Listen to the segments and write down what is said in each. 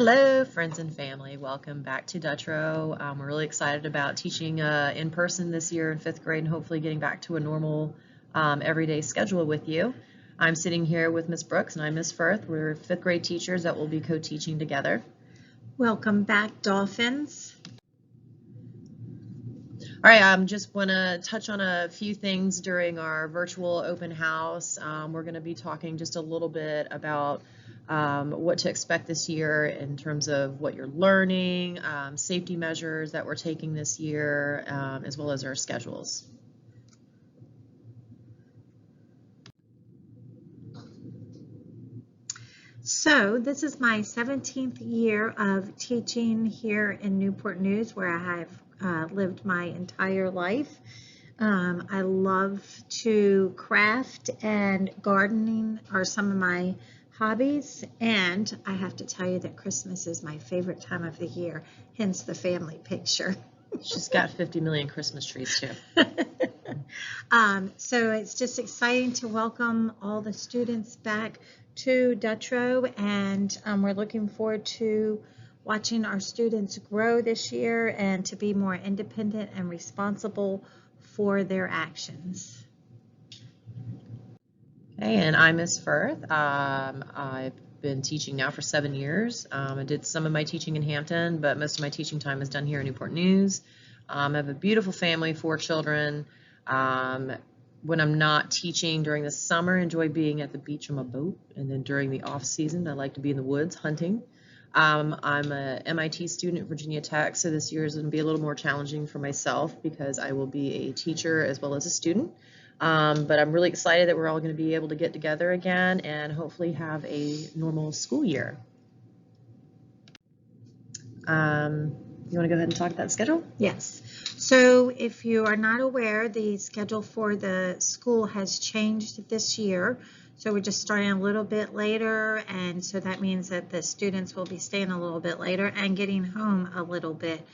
Hello, friends and family. Welcome back to Dutro. We're really excited about teaching in person this year in 5th grade and hopefully getting back to a normal everyday schedule with you. I'm sitting here with Miss Brooks and I'm Miss Firth. We're 5th grade teachers that will be co-teaching together. Welcome back, Dolphins. All right, just want to touch on a few things during our virtual open house. We're going to be talking just a little bit about what to expect this year in terms of what you're learning, safety measures that we're taking this year, as well as our schedules. So this is my 17th year of teaching here in Newport News, where I have lived my entire life. I love to craft, and gardening are some of my hobbies, and I have to tell you that Christmas is my favorite time of the year, hence the family picture. She's got 50 million Christmas trees too. So it's just exciting to welcome all the students back to Dutro, and we're looking forward to watching our students grow this year and to be more independent and responsible for their actions. Okay, and I'm Miss Firth. I've been teaching now for 7 years. I did some of my teaching in Hampton, but most of my teaching time is done here in Newport News. I have a beautiful family, 4 children. When I'm not teaching during the summer, I enjoy being at the beach on my boat, and then during the off season, I like to be in the woods hunting. I'm a MIT student at Virginia Tech, so this year is going to be a little more challenging for myself because I will be a teacher as well as a student. But I'm really excited that we're all going to be able to get together again and hopefully have a normal school year. You want to go ahead and talk about the schedule? Yes. So if you are not aware, the schedule for the school has changed this year. So we're just starting a little bit later, and so that means that the students will be staying a little bit later and getting home a little bit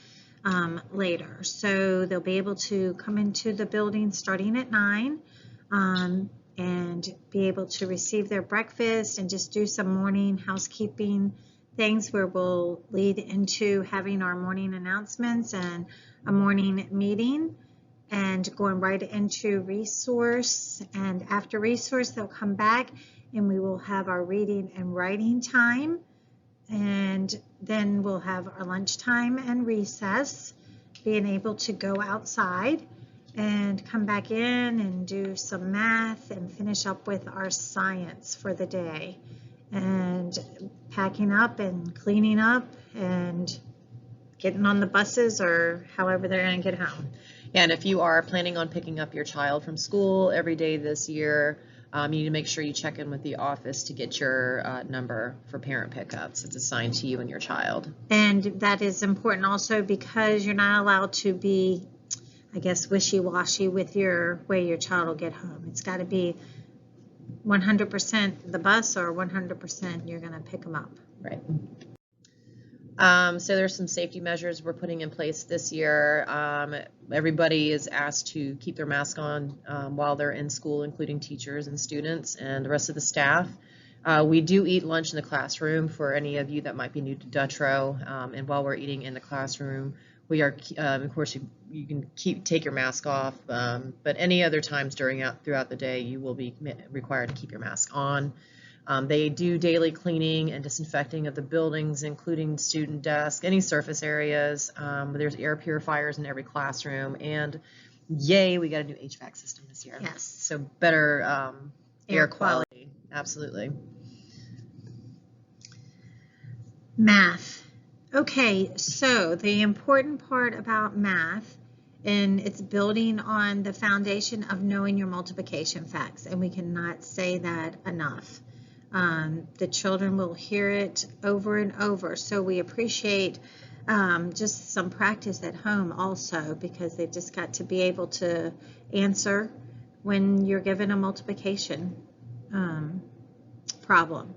later. So they'll be able to come into the building starting at 9 and be able to receive their breakfast and just do some morning housekeeping things, where we'll lead into having our morning announcements and a morning meeting and going right into resource. And after resource, they'll come back and we will have our reading and writing time. And then we'll have our lunchtime and recess, being able to go outside and come back in and do some math and finish up with our science for the day. And packing up and cleaning up and getting on the buses or however they're going to get home. Yeah, and if you are planning on picking up your child from school every day this year, you need to make sure you check in with the office to get your number for parent pickups. It's assigned to you and your child. And that is important also because you're not allowed to be, I guess, wishy-washy with your way your child will get home. It's got to be 100% the bus or 100% you're going to pick them up. Right. So there's some safety measures we're putting in place this year. Everybody is asked to keep their mask on while they're in school, including teachers and students and the rest of the staff. We do eat lunch in the classroom for any of you that might be new to Dutro. And while we're eating in the classroom, we are, of course, you can take your mask off, but any other times throughout the day, you will be required to keep your mask on. They do daily cleaning and disinfecting of the buildings, including student desks, any surface areas. There's air purifiers in every classroom, and yay, we got a new HVAC system this year. Yes. So better air quality. Absolutely. Math. Okay, so the important part about math, and it's building on the foundation of knowing your multiplication facts, and we cannot say that enough. The children will hear it over and over, so we appreciate just some practice at home also, because they've just got to be able to answer when you're given a multiplication problem.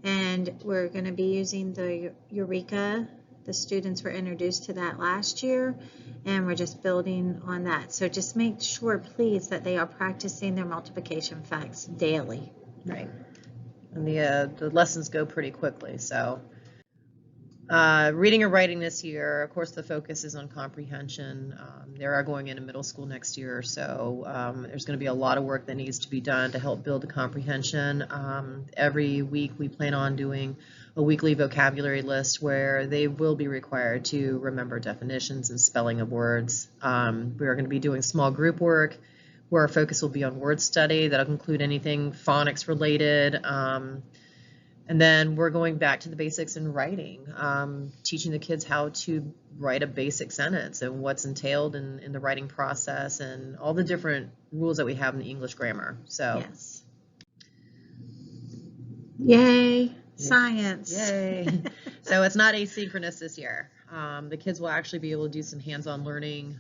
And we're going to be using the Eureka. The students were introduced to that last year, and we're just building on that. So just make sure, please, that they are practicing their multiplication facts daily. Right. And the lessons go pretty quickly, so Reading and writing this year, of course, the focus is on comprehension. They are going into middle school next year, so there's going to be a lot of work that needs to be done to help build the comprehension. Every week we plan on doing a weekly vocabulary list where they will be required to remember definitions and spelling of words. We are going to be doing small group work where our focus will be on word study. That'll include anything phonics related. And then we're going back to the basics in writing, teaching the kids how to write a basic sentence and what's entailed in the writing process and all the different rules that we have in the English grammar. So, yes. Yay, science. Yay. So it's not asynchronous this year. The kids will actually be able to do some hands-on learning.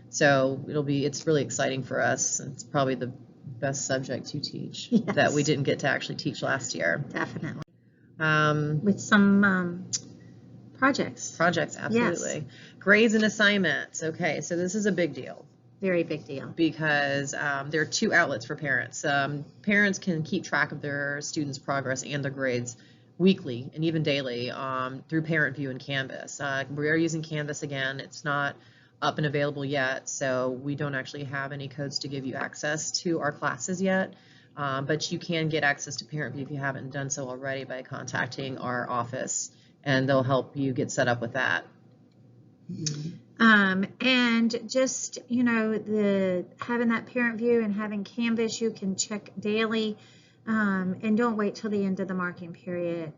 So it's really exciting for us. It's probably the best subject to teach that we didn't get to actually teach last year. Definitely. With some projects. Projects, absolutely. Yes. Grades and assignments. Okay, so this is a big deal. Very big deal. Because there are two outlets for parents. Parents can keep track of their students' progress and their grades weekly and even daily through Parent View and Canvas. We are using Canvas again. It's not up and available yet, so we don't actually have any codes to give you access to our classes yet, but you can get access to Parent View if you haven't done so already by contacting our office, and they'll help you get set up with that. And just, you know, having that Parent View and having Canvas, you can check daily, and don't wait till the end of the marking period.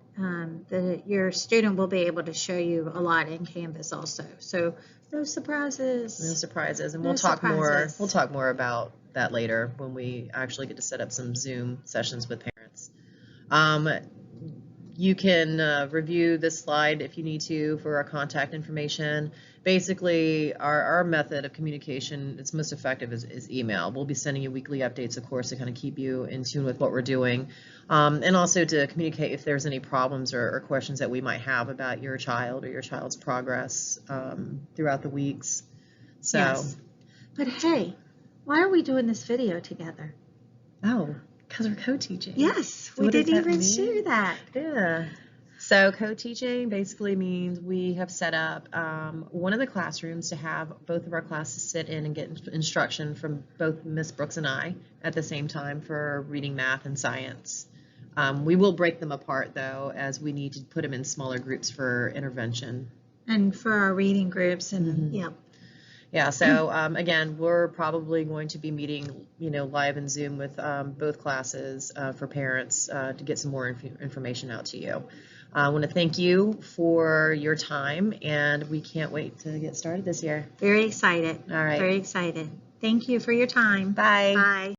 Your student will be able to show you a lot in Canvas also. So no surprises. No surprises, and we'll talk more about that later when we actually get to set up some Zoom sessions with parents. You can review this slide if you need to for our contact information. Basically, our method of communication, it's most effective is email. We'll be sending you weekly updates, of course, to kind of keep you in tune with what we're doing, and also to communicate if there's any problems or questions that we might have about your child or your child's progress throughout the weeks. So, yes. But hey, why are we doing this video together? Oh, because we're co-teaching. Yes, we didn't even share that. Yeah. So co-teaching basically means we have set up one of the classrooms to have both of our classes sit in and get instruction from both Miss Brooks and I at the same time for reading, math, and science. We will break them apart, though, as we need to put them in smaller groups for intervention. And for our reading groups, and Yeah, so again, we're probably going to be meeting, live in Zoom with both classes for parents to get some more information out to you. I want to thank you for your time, and we can't wait to get started this year. Very excited. All right. Very excited. Thank you for your time. Bye. Bye.